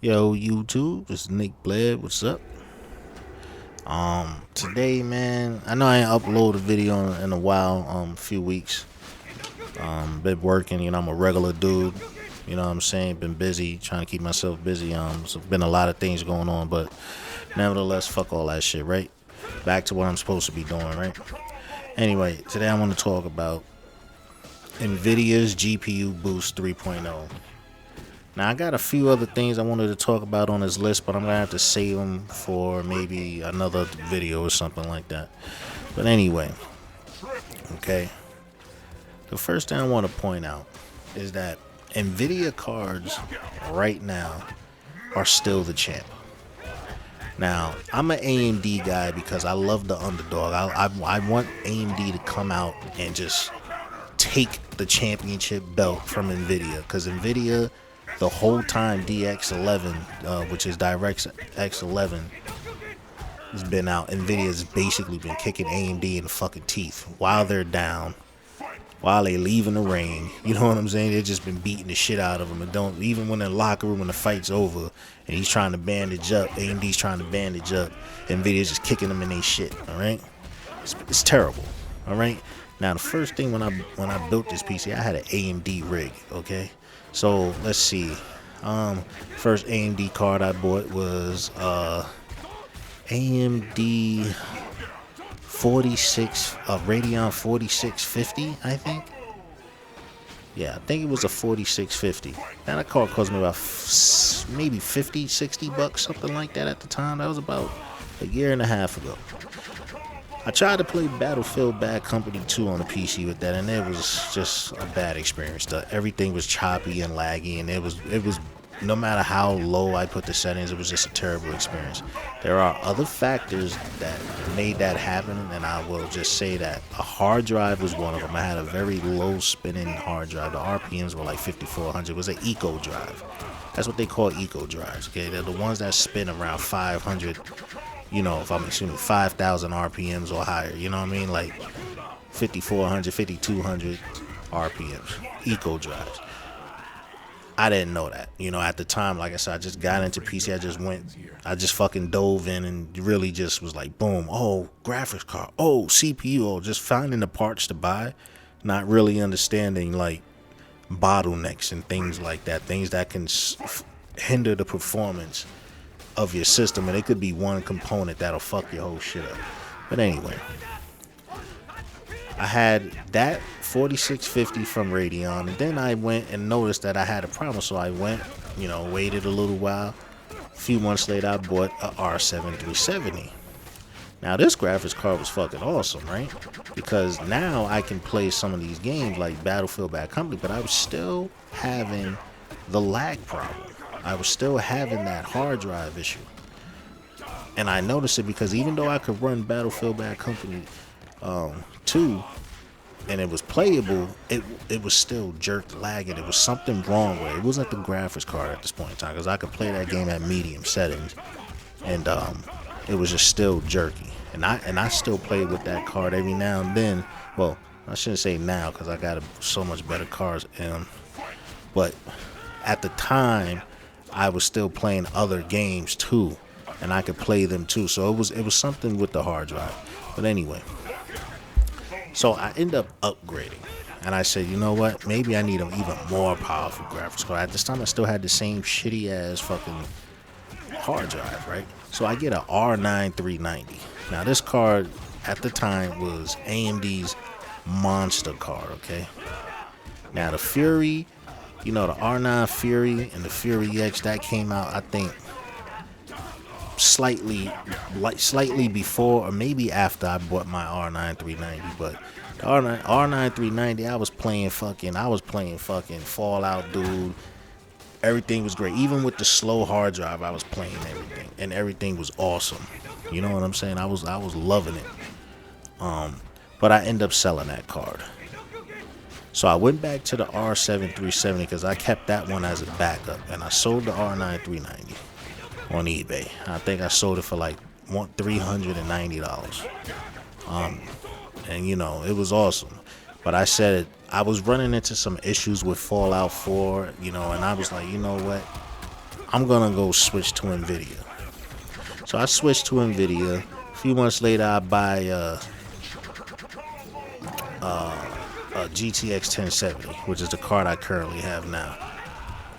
Yo, YouTube, it's Nick Blair. What's up? Today, man, I know I ain't uploaded a video in a while, a few weeks. Been working, I'm a regular dude. You know what I'm saying? Been busy, trying to keep myself busy. So been a lot of things going on, but nevertheless, fuck all that shit, right? Back to what I'm supposed to be doing, right? Anyway, today I want to talk about Nvidia's GPU Boost 3.0. Now, I got a few other things I wanted to talk about on this list, but I'm going to have to save them for maybe another video or something like that. But anyway, okay. The first thing I want to point out is that Nvidia cards right now are still the champ. Now, I'm an AMD guy because I love the underdog. I want AMD to come out and just take the championship belt from Nvidia, because Nvidia, the whole time DX11, which is DirectX 11, has been out, Nvidia's basically been kicking AMD in the fucking teeth while they're down, while they leaving the ring. You know what I'm saying? They've just been beating the shit out of them. And don't, even when they're in the locker room and the fight's over and he's trying to bandage up, AMD's trying to bandage up, Nvidia's just kicking them in their shit. All right, it's terrible. All right. Now, the first thing when I built this PC, I had an AMD rig. Okay. So let's see. First AMD card I bought was AMD 46 Radeon 4650, I think. Yeah, I think it was a 4650. Now that card cost me about maybe 50, 60 bucks, something like that at the time. That was about a year and a half ago. I tried to play Battlefield Bad Company 2 on the PC with that, and it was just a bad experience. Everything was choppy and laggy, and it was no matter how low I put the settings, it was just a terrible experience. There are other factors that made that happen, and I will just say that a hard drive was one of them. I had a very low spinning hard drive. The RPMs were like 5400. It was an eco drive. That's what they call eco drives. Okay, they're the ones that spin around 500. If I'm assuming 5,000 RPMs or higher, you know what I mean? Like 5,400, 5,200 RPMs, eco drives. I didn't know that. At the time, like I said, I just got into PC. I just fucking dove in and really just was like, boom, oh, graphics card, oh, CPU, oh, just finding the parts to buy, not really understanding like bottlenecks and things like that, things that can hinder the performance of your system, and it could be one component that'll fuck your whole shit up. But anyway, I had that 4650 from Radeon, and then I went and noticed that I had a problem, so I went, waited a little while. A few months later, I bought a R7 370. Now, this graphics card was fucking awesome, right? Because now I can play some of these games like Battlefield Bad Company, but I was still having the lag problem. I was still having that hard drive issue. And I noticed it because even though I could run Battlefield Bad Company 2 and it was playable, it was jerk jerked lagging. It was something wrong with it. It wasn't the graphics card at this point in time, because I could play that game at medium settings, and it was just still jerky. And I still play with that card every now and then. Well, I shouldn't say now, because I got so much better cards. But at the time, I was still playing other games too, and I could play them too. So it was something with the hard drive. But anyway, so I end up upgrading, and I said, you know what? Maybe I need an even more powerful graphics card. At this time, I still had the same shitty ass fucking hard drive, right? So I get a R9 390. Now this card at the time was AMD's monster card. Okay. Now the Fury. The R9 Fury and the Fury X, that came out, I think, slightly before or maybe after I bought my R9 390. But the R9 390, I was playing fucking Fallout, dude. Everything was great. Even with the slow hard drive, I was playing everything, and everything was awesome. You know what I'm saying? I was loving it. But I ended up selling that card. So I went back to the R7 370 because I kept that one as a backup, and I sold the R9 390 on eBay. I think I sold it for like $390. And it was awesome. But I said I was running into some issues with Fallout 4, and I was like, you know what? I'm gonna go switch to Nvidia. So I switched to Nvidia. A few months later, I buy a GTX 1070, which is the card I currently have now.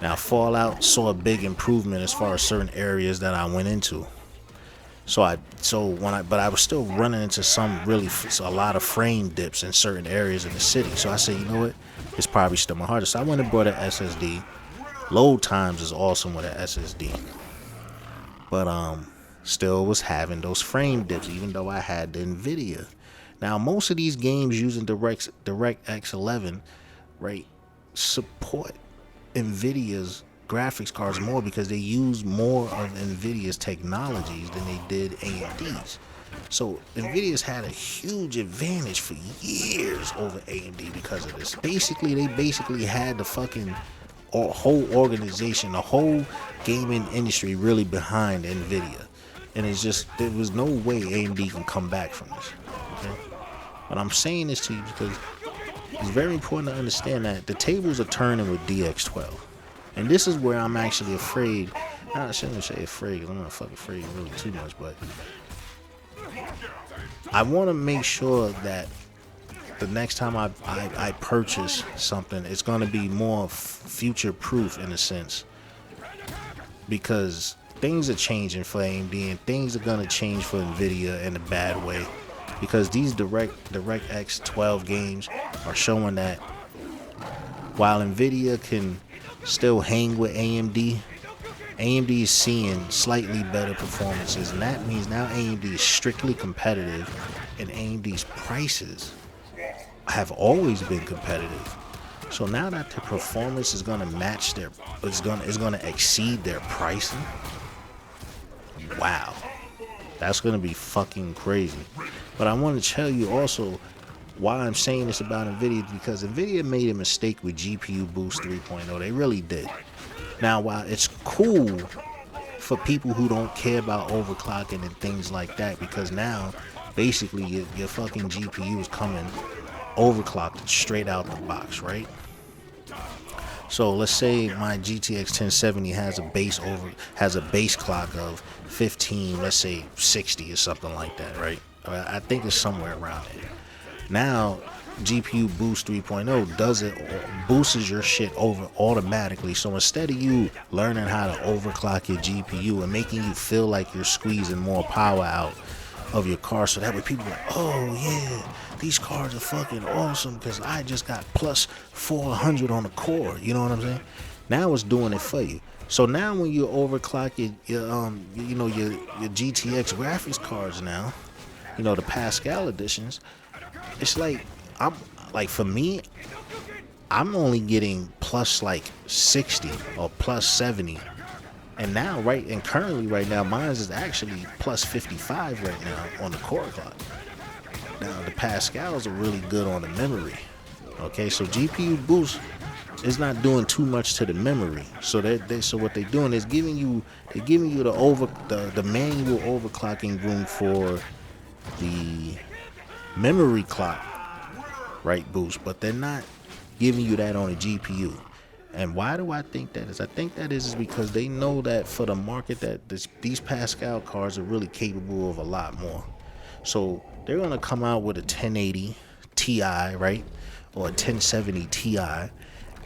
Now, Fallout saw a big improvement as far as certain areas that I went into. But I was still running into a lot of frame dips in certain areas in the city. So I said, you know what? It's probably still my hardest. So I went and bought an SSD. Load times is awesome with an SSD, but still was having those frame dips, even though I had the Nvidia. Now, most of these games using DirectX 11, right, support Nvidia's graphics cards more because they use more of Nvidia's technologies than they did AMD's. So Nvidia's had a huge advantage for years over AMD because of this. They basically had the fucking whole organization, the whole gaming industry really behind Nvidia. And there was no way AMD can come back from this. Okay? But I'm saying this to you because it's very important to understand that the tables are turning with DX12. And this is where I'm actually afraid. I shouldn't say afraid, because I'm not fucking afraid really too much, but I want to make sure that the next time I purchase something, it's going to be more future proof in a sense, because things are changing for AMD and things are going to change for Nvidia in a bad way, because these DirectX 12 games are showing that while Nvidia can still hang with AMD is seeing slightly better performances, and that means now AMD is strictly competitive, and AMD's prices have always been competitive. So now that the performance is going to match is going to exceed their pricing. Wow, that's going to be fucking crazy. But I want to tell you also why I'm saying this about Nvidia, because Nvidia made a mistake with GPU Boost 3.0. They really did. Now, while it's cool for people who don't care about overclocking and things like that, because now basically your fucking GPU is coming overclocked straight out the box, right? So let's say my GTX 1070 has a base clock of 15, let's say 60 or something like that, right? I think it's somewhere around there. Now, GPU Boost 3.0 boosts your shit over automatically. So instead of you learning how to overclock your GPU and making you feel like you're squeezing more power out of your car, so that way people are like, oh yeah, these cars are fucking awesome because I just got plus 400 on the core. You know what I'm saying? Now it's doing it for you. So now when you overclock your GTX graphics cards now, the Pascal editions, it's like for me, I'm only getting plus like 60 or plus 70. And now currently right now, mine is actually plus 55 right now on the core clock. Now the Pascals are really good on the memory. Okay, so GPU Boost is not doing too much to the memory. So what they're doing is giving you the manual overclocking room for the memory clock, right, boost, but they're not giving you that on a GPU. And why do I think that is? I think that is because they know that for the market that these Pascal cards are really capable of a lot more. So they're going to come out with a 1080 Ti, right, or a 1070 Ti,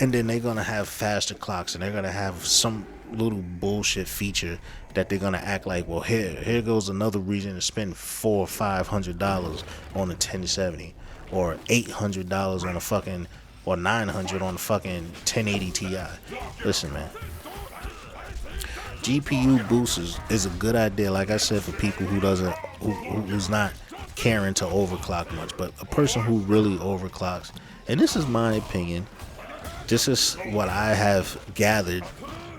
and then they're going to have faster clocks, and they're going to have some little bullshit feature that they're going to act like, well, here goes another reason to spend $400 or $500 on a 1070, or $800 on a fucking, or $900 on a fucking 1080 Ti. Listen, man, GPU boost is a good idea, like I said, for people who's not caring to overclock much, but a person who really overclocks, and this is my opinion, this is what I have gathered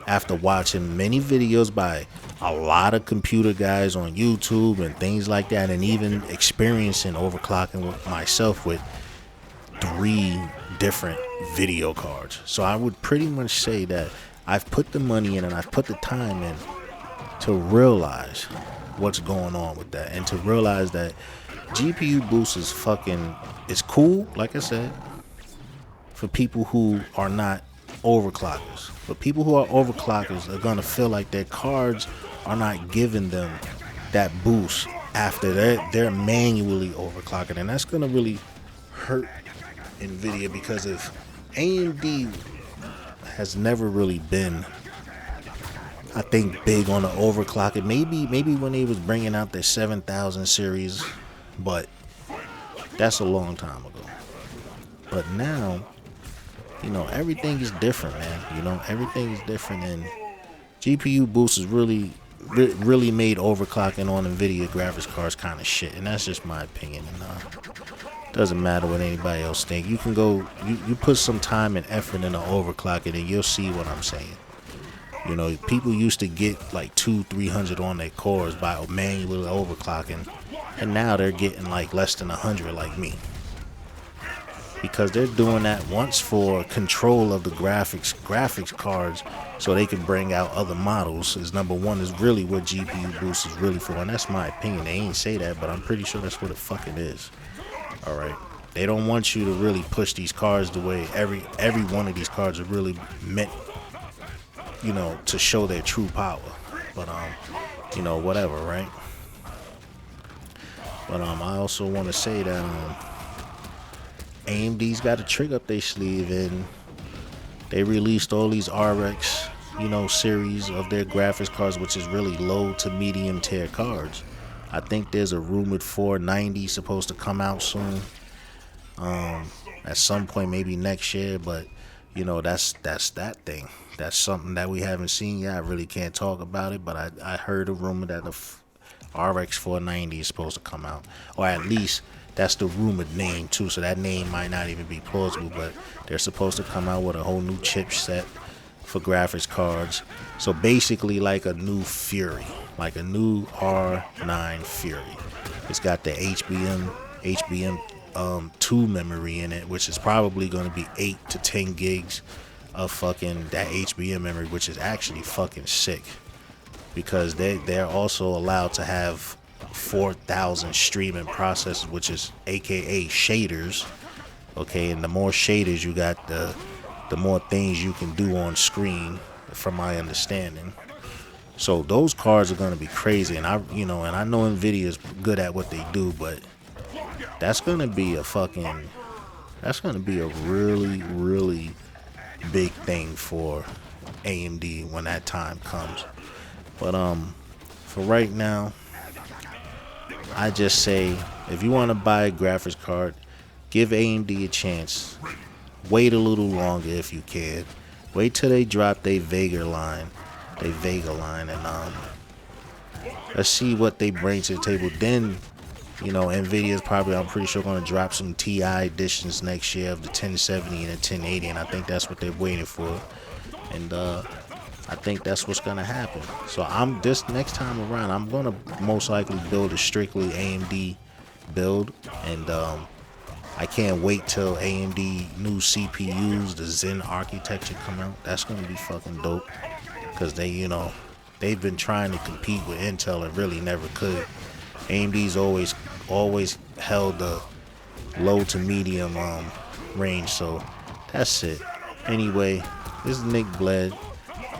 after watching many videos by a lot of computer guys on YouTube and things like that, and even experiencing overclocking with myself with 3 different video cards. So I would pretty much say that I've put the money in and I've put the time in to realize what's going on with that, and to realize that GPU Boost is cool, like I said, for people who are not overclockers. But people who are overclockers are gonna feel like their cards are not giving them that boost after they're manually overclocking, and that's gonna really hurt Nvidia, because if AMD has never really been, I think, big on the overclocking. Maybe when they was bringing out their 7000 series, but that's a long time ago. But now, everything is different, man. Everything is different, and GPU boost is really made overclocking on Nvidia graphics cards kind of shit, and that's just my opinion. And doesn't matter what anybody else think. You can go, you put some time and effort into overclocking, and you'll see what I'm saying. People used to get like 200-300 on their cores by manually overclocking, and now they're getting like less than 100 like me, because they're doing that once for control of the graphics cards, so they can bring out other models. Is number one, is really what GPU boost is really for, and that's my opinion. They ain't say that, but I'm pretty sure that's what it fucking is. All right, they don't want you to really push these cards the way every one of these cards are really meant, to show their true power. But whatever, right? But I also want to say that AMD's got a trick up their sleeve, and they released all these RX, series of their graphics cards, which is really low to medium tier cards. I think there's a rumored 490 supposed to come out soon, at some point, maybe next year. But that's that thing. That's something that we haven't seen yet. I really can't talk about it, but I heard a rumor that the RX 490 is supposed to come out, or at least that's the rumored name too. So that name might not even be plausible, but they're supposed to come out with a whole new chipset for graphics cards. So basically like a new Fury, like a new R9 Fury. It's got the HBM 2 memory in it, which is probably going to be 8 to 10 gigs of fucking that HBM memory, which is actually fucking sick, because they're also allowed to have 4,000 streaming processors, which is aka shaders. Okay, and the more shaders you got, the more things you can do on screen, from my understanding. So those cards are going to be crazy, and I know Nvidia is good at what they do, but that's going to be a really, really big thing for AMD when that time comes. But for right now, I just say, if you want to buy a graphics card, give AMD a chance. Wait a little longer if you can. Wait till they drop their Vega line, and let's see what they bring to the table. Then, Nvidia's probably, I'm pretty sure, going to drop some TI editions next year of the 1070 and the 1080, and I think that's what they're waiting for. And I think that's what's gonna happen. So this next time around, I'm gonna most likely build a strictly AMD build, and I can't wait till AMD new CPUs, the Zen architecture, come out. That's gonna be fucking dope, because they've been trying to compete with Intel and really never could. AMD's always held the low to medium range. So that's it. Anyway, this is Nick Bled.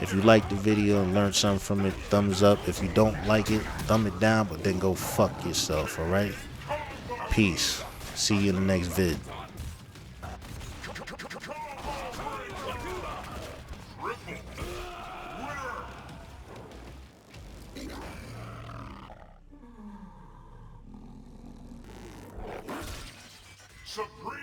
If you liked the video and learned something from it, thumbs up. If you don't like it, thumb it down, but then go fuck yourself, alright? Peace. See you in the next vid. Supreme